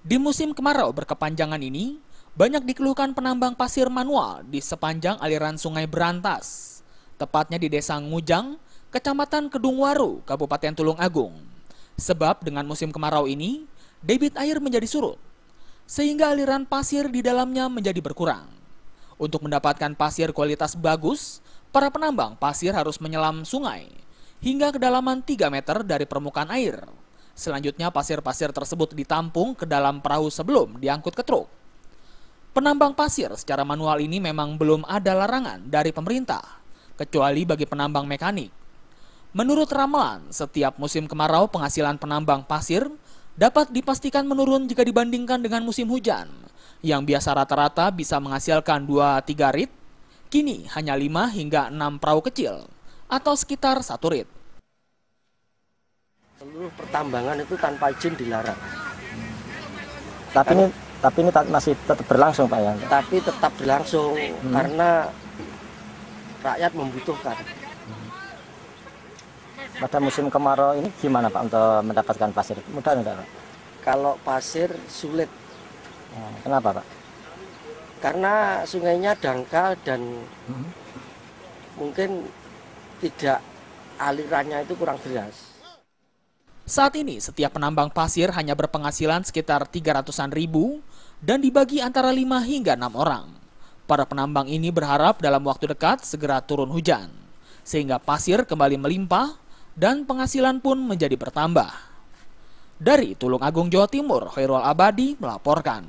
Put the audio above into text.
Di musim kemarau berkepanjangan ini, banyak dikeluhkan penambang pasir manual di sepanjang aliran Sungai Berantas, tepatnya di Desa Ngujang, Kecamatan Kedungwaru, Kabupaten Tulung Agung. Sebab dengan musim kemarau ini, debit air menjadi surut, sehingga aliran pasir di dalamnya menjadi berkurang. Untuk mendapatkan pasir kualitas bagus, para penambang pasir harus menyelam sungai hingga kedalaman 3 meter dari permukaan air. Selanjutnya pasir-pasir tersebut ditampung ke dalam perahu sebelum diangkut ke truk. Penambang pasir secara manual ini memang belum ada larangan dari pemerintah, kecuali bagi penambang mekanik. Menurut ramalan, setiap musim kemarau penghasilan penambang pasir dapat dipastikan menurun jika dibandingkan dengan musim hujan, yang biasa rata-rata bisa menghasilkan 2-3 rit, kini hanya 5 hingga 6 perahu kecil, atau sekitar 1 rit. Seluruh pertambangan itu tanpa izin dilarang. Tapi ini masih tetap berlangsung, Pak, ya? Tapi tetap berlangsung karena rakyat membutuhkan. Pada musim kemarau ini gimana, Pak, untuk mendapatkan pasir? Mudah enggak, Pak? Kalau pasir sulit Kenapa, Pak? karena sungainya dangkal dan mungkin tidak alirannya itu kurang deras. Saat ini, setiap penambang pasir hanya berpenghasilan sekitar 300-an ribu dan dibagi antara 5 hingga 6 orang. Para penambang ini berharap dalam waktu dekat segera turun hujan, sehingga pasir kembali melimpah dan penghasilan pun menjadi bertambah. Dari Tulung Agung, Jawa Timur, Khairul Abadi melaporkan.